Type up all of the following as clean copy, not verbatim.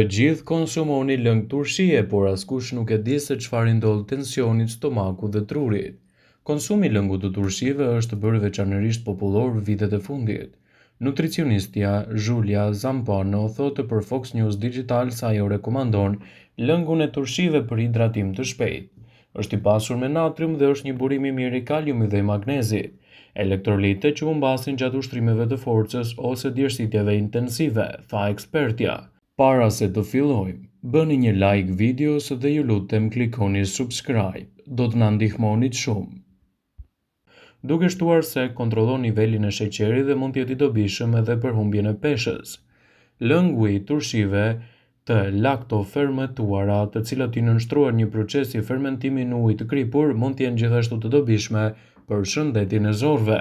Të gjithë konsumoni lëng turshie, por askush nuk e di se çfarë i ndodh tensionit stomakut dhe trurit. Konsumi i lëngut të turshive është bërë veçanërisht popullor vitet e fundit. Nutricionistja Julia Zampano thotë për Fox News Digital se ajo rekomandon lëngun e turshive për hidratim të shpejtë. Është i pasur me natrium dhe është një burim i mirë i kaliumit dhe i magnezit, elektrolite që humbasin gjatë ushtrimeve të forcës ose djersitjeve intensive, tha ekspertja. Para se të fillojmë, bëni një like videos dhe ju lutem klikoni subscribe, do të na ndihmonit shumë. Duke shtuar se kontrollon nivelin e sheqerit dhe mund të jetë i dobishëm edhe për humbjen e peshës. Lëngu i turshive të laktofermentuara, të cilat i nënshtrohen një procesi fermentimi në ujë të kripur, mund të jenë gjithashtu të dobishme për shëndetin e zorëve.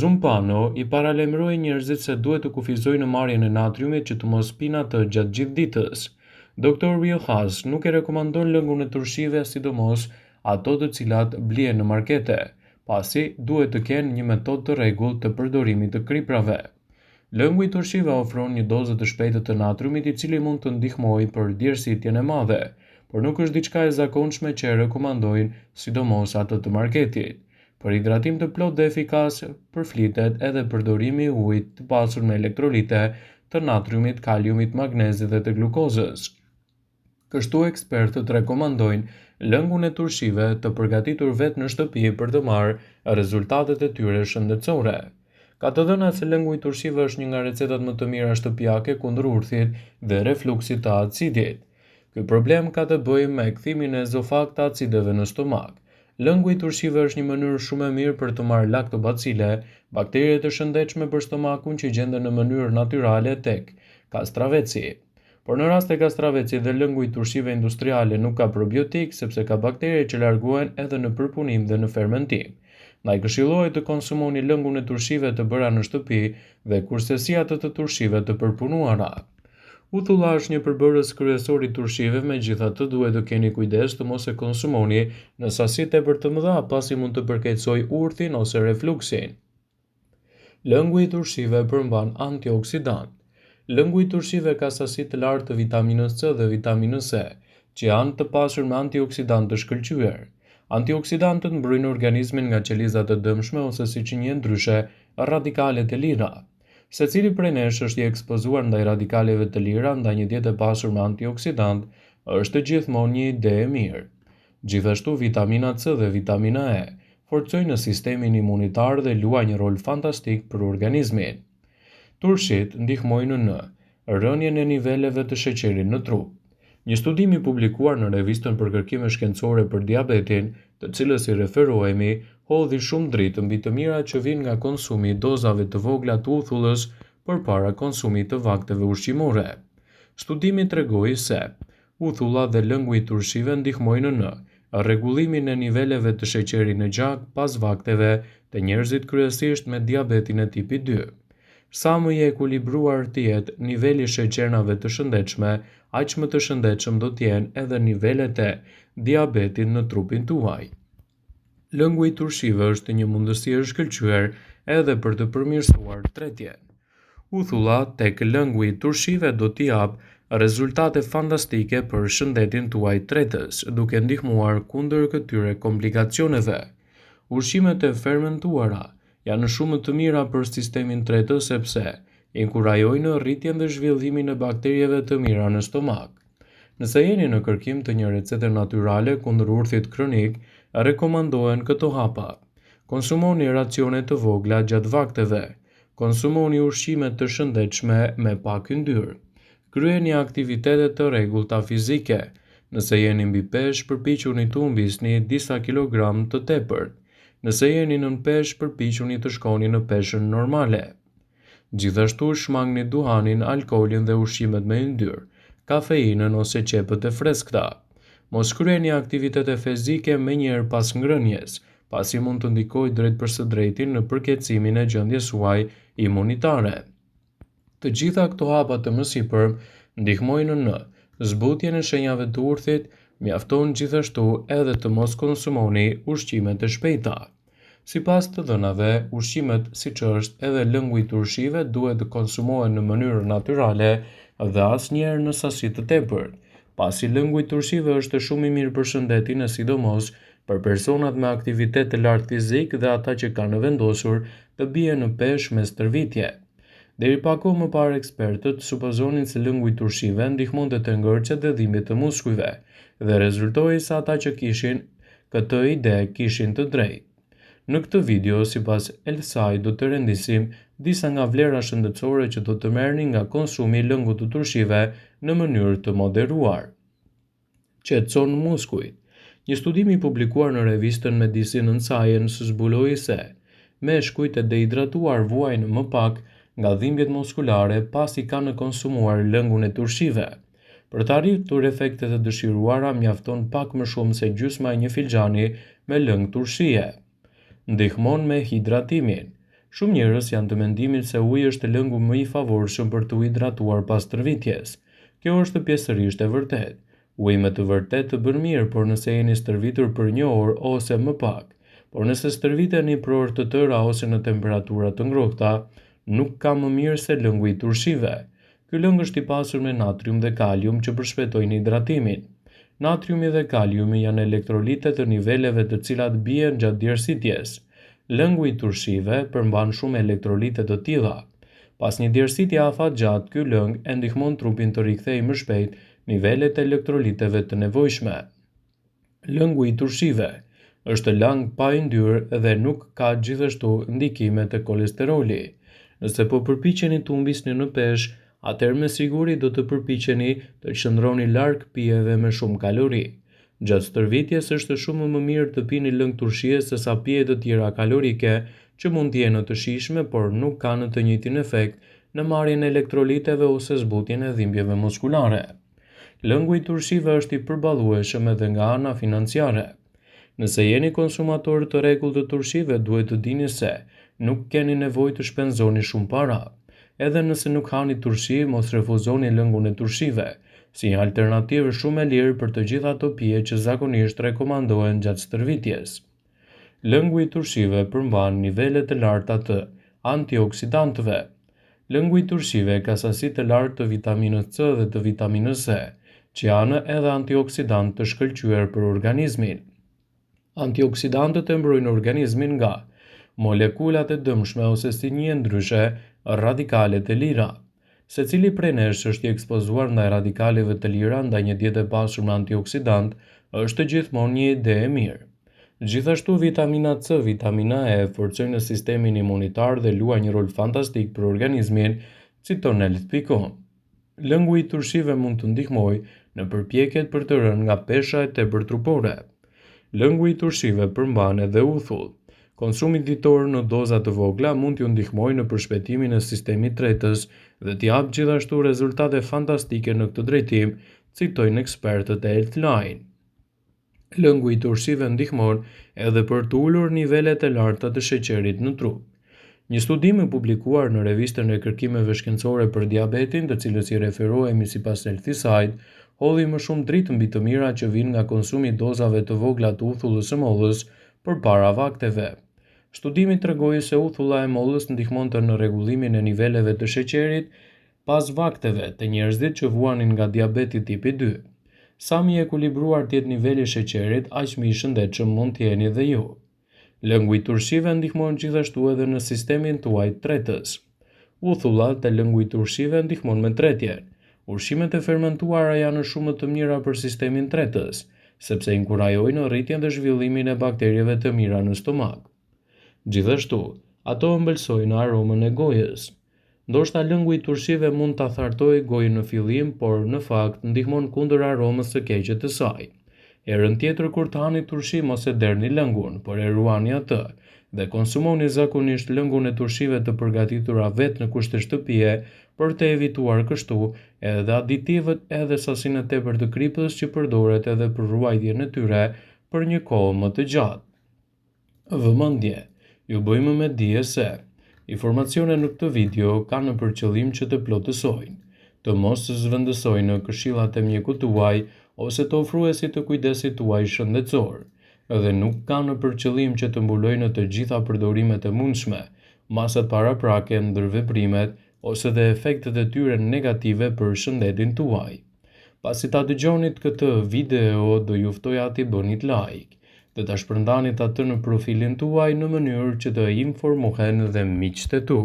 Zampano i paralajmëroi njerëzit se duhet të kufizojnë marrjen e natriumit që të mos pinë atë gjatë gjithë ditës. Dr. Wheelhouse nuk e rekomandon lëngun e turshive, sidomos ato të cilat blihen në markete, pasi duhet të kenë një metodë të rregullt të përdorimit të kriprave. Lëngu i turshive ofron një dozë të shpejtë të natriumit i cili mund të ndihmojë për djersitjen e madhe, por nuk është diçka e zakonshme që e rekomandojnë sidomos ato të marketit. Për hidratim të plot dhe efikas, përflitet edhe përdorimi i ujit të pasur me elektrolite, të natriumit, kaliumit, magnezit dhe të glukozës. Kështu ekspertët rekomandojnë lëngun e turshive të përgatitur vetë në shtëpi për të marrë rezultatet e tyre shëndetësore. Ka të dhëna se lëngu i turshive është një nga recetat më të mira shtëpiake kundër urthit dhe refluksit të acidit. Ky problem ka të bëjë me kthimin e ezofag të acideve në stomak. Lëngu i turshive është një mënyrë shumë e mirë për të marrë laktobacile, bakterie të shëndetshme për stomakun që gjenden në mënyrë natyrale tek kastraveci. Por në rast të kastravecit dhe lëngu i turshive industriale nuk ka probiotik sepse ka bakterie që largohen edhe në përpunim dhe në fermentim. Ndaj këshillohet të konsumoni lëngun e turshive të bëra në shtëpi dhe kurse si atë të turshive të përpunuara. Uthulla është një përbërës kryesor i turshive, megjithatë duhet të keni kujdes të mos e konsumoni në sasi tepër të mëdha pasi mund të përkeqësojë urthin ose refluksin. Lëngu i turshive përmban antioksidant. Lëngu i turshive ka sasi të lartë të vitaminës C dhe vitaminës E, që janë të pasur me antioksidant të shkëlqyer. Antioksidantët mbrojnë organizmin nga qelizat e dëmshme ose siç i njihen ndryshe, radikalet e lira. Secili prej nesh është i ekspozuar ndaj radikaleve të lira, ndaj një dietë e pasur me antioksidant është gjithmonë një ide e mirë. Gjithashtu vitamina C dhe vitamina E forcojnë sistemin imunitar dhe luajnë një rol fantastik për organizmin. Turshit ndihmojnë në rënien e niveleve të sheqerit në trup. Një studim i publikuar në revistën për kërkime shkencore për diabetin, të cilës i referohemi, hodhi shumë dritë mbi të mirat që vijnë nga konsumi i dozave të vogla të uthullës përpara konsumit të vakteve ushqimore. Studimi tregoi se uthulla dhe lëngu i turshive ndihmojnë në rregullimin e niveleve të sheqerit në gjak pas vakteve të njerëzit kryesisht me diabetin e tipit 2. Sa më i ekuilibruar të jetë niveli i sheqernave të shëndetshme, aq më të shëndetshëm do të jenë edhe nivelet e diabetit në trupin tuaj. Lëngu i turshive është një mundësi e shkëlqyer edhe për të përmirësuar tretjen. Uthulla tek lëngu i turshive do t'i japë rezultate fantastike për shëndetin tuaj tretës, duke ndihmuar kundër këtyre komplikacioneve. Ushqimet e fermentuara janë shumë të mira për sistemin tretës sepse inkurajojnë rritjen dhe zhvillimin e bakterieve të mira në stomak. Nëse jeni në kërkim të një recete natyrale kundër urthit kronik, rekomandohen këto hapa. Konsumoni racione të vogla gjatë vakteve. Konsumoni ushqime të shëndetshme me pak yndyrë. Kryeni aktivitete të rregullta fizike. Nëse jeni mbi peshë, përpiquni të humbisni disa kilogram të tepërt. Nëse jeni nën peshë, përpiquni të shkoni në peshën normale. Gjithashtu shmangni duhanin, alkoolin dhe ushqimet me yndyrë, kafeinën ose qepët e freskëta. Mos kryeni aktivitete fizike menjëherë pas ngrënies, pasi mund të ndikojë drejt për së drejti në përkeqësimin e gjendjes suaj imunitare. Të gjitha këto hapa të mësipër ndihmojnë në zbutjen e shenjave të urthit, mjafton gjithashtu edhe të mos konsumoni ushqime të shpejta. Sipas të dhënave, ushqimet siç është edhe lëngu i turshive duhet të konsumohen në mënyrë natyrale dhe asnjëherë në sasi të tepërt, pasi lëngu i turshive është shumë i mirë për shëndetin e sidomos për personat me aktivitet të lartë fizik dhe ata që kanë vendosur të bien në peshë me stërvitje. Deri pa kohë më parë ekspertët supozonin se lëngu i turshive ndihmonte te ngërçet dhe dhimbjet të muskujve, dhe rezultoi se ata që kishin këtë ide kishin të drejtë. Në këtë video, sipas Elsaj, do të rendisim disa nga vlera shëndetësore që do të merrni nga konsumi i lëngut të turshive në mënyrë të moderuar. Qetëson muskujt. Një studim i publikuar në revistën Medicine and Science zbuloi se meshkujt e dehidratuar vuajnë më pak nga dhimbjet muskulare pasi kanë konsumuar lëngun e turshive. Për të arritur efektet e dëshiruara, mjafton pak më shumë se gjysma e një filxhani me lëng turshie. Ndihmon me hidratimin. Shumë njerëz janë të mendimit se uji është lëngu më i favorshëm për të u hidratuar pas stërvitjes. Kjo është pjesërisht e vërtetë. Uji me të vërtetë të bën mirë, por nëse jeni stërvitur për 1 orë ose më pak, por nëse stërviteni për orë të tëra ose në temperatura të ngrohta, nuk ka më mirë se lëngu i turshive. Ky lëng është i pasur me natrium dhe kalium që përshpejtojnë hidratimin. Natriumi dhe kaliumi janë elektrolitë të niveleve të cilat bien gjatë djersitjes. Lëngu i turshive përmban shumë elektrolitë të tilla. Pas një djersitje afatgjatë, ky lëng e ndihmon trupin të rikthejë më shpejt nivelet e elektroliteve të nevojshme. Lëngu i turshive është lang pa yndyrë dhe nuk ka gjithashtu ndikime të kolesteroli. Nëse po përpiqeni të humbisni në peshë, atëherë me siguri do të përpiqeni të qëndroni larg pijeve me shumë kalori. Gjatë stërvitjes është shumë më mirë të pini lëng turshie sesa pije të tjera kalorike që mund të jenë të shijshme por nuk kanë të njëjtin efekt në marrjen e elektroliteve ose zbutjen e dhimbjeve muskulare. Lëngu i turshive është i përballueshëm edhe nga ana financiare. Nëse jeni konsumator të rregullt të turshive, duhet të dini se nuk keni nevojë të shpenzoni shumë para. Edhe nëse nuk hani turshi, mos refuzoni lëngun e turshive, si një alternativë shumë e lirë për të gjitha ato pije që zakonisht rekomandohen gjatë stërvitjes. Lëngu i turshive përmban nivele të larta të antioksidantëve. Lëngu i turshive ka sasi të lartë të vitaminës C dhe të vitaminës E, që janë edhe antioksidant të shkëlqyer për organizmin. Antioksidantët e mbrojnë organizmin nga molekulat e dëmshme ose si njihen ndryshe radikalet e lira. Secili prej nesh është i ekspozuar ndaj radikaleve të lira, ndaj një dietë e pasur me antioksidant është gjithmonë një ide e mirë. Gjithashtu vitamina C, vitamina E forcojnë sistemin imunitar dhe luajnë një rol fantastik për organizmin, citon Health.com. Lëngu i turshive mund të ndihmojë në përpjekjet për të rënë nga pesha e tepërt trupore. Lëngu i turshive përmban edhe uthull. Konsumi ditor në doza të vogla mund t'ju ndihmojë në përshpejtimin e sistemit tretës dhe t'i japë gjithashtu rezultate fantastike në këtë drejtim, citojnë ekspertët e Healthline. Lëngu i turshive ndihmon edhe për të ulur nivelet e larta të sheqerit në trup. Një studim i publikuar në revistën e kërkimeve shkencore për diabetin, të cilës i referohemi sipas Healthside, hodhi më shumë dritë mbi të mirat që vijnë nga konsumi i dozave të vogla të uthullës së mollës përpara vakteve. Studimi tregoi se uthulla e mollës ndihmonte në rregullimin e niveleve të sheqerit pas vakteve të njerëzit që vuanin nga diabeti tipi 2. Sa më i ekuilibruar të jetë niveli i sheqerit, aq më i shëndetshëm mund të jeni dhe ju. Lëngu i turshive ndihmon gjithashtu edhe në sistemin tuaj tretës. Uthullat e lëngu i turshive ndihmon me tretjen. Ushqimet e fermentuara janë shumë të mira për sistemin tretës, sepse inkurajojnë rritjen dhe zhvillimin e bakterieve të mira në stomak. Gjithashtu, ato ëmbëlsojnë aromën e gojës. Ndoshta lëngu i turshive mund ta thartojë gojën në fillim, por në fakt ndihmon kundër aromës së keqe të saj. Herën tjetër kur të hani turshi, mos e derni lëngun, por e ruani atë dhe konsumoni zakonisht lëngun e turshive të përgatitura vetë në kushte shtëpie për të evituar kështu edhe aditivet edhe sasinë e tepërt të kripës që përdoret edhe për ruajtjen e tyre për një kohë më të gjatë. Vëmendje, ju bëjmë me dije se informacionet në këtë video kanë për qëllim që të plotësojnë, të mos zhvendësojnë këshillat e mjekut tuaj ose të ofruesit të kujdesit tuaj shëndetësor, dhe nuk kanë për qëllim që të mbulojnë të gjitha përdorimet e mundshme, masat paraprake ndër veprimet ose dhe efektet e tyre negative për shëndetin tuaj. Pasi ta dëgjonit këtë video, do ju ftoja t'i bënit like dhe ta shpërndanit atë në profilin tuaj në mënyrë që të informohen dhe miqtë e tu.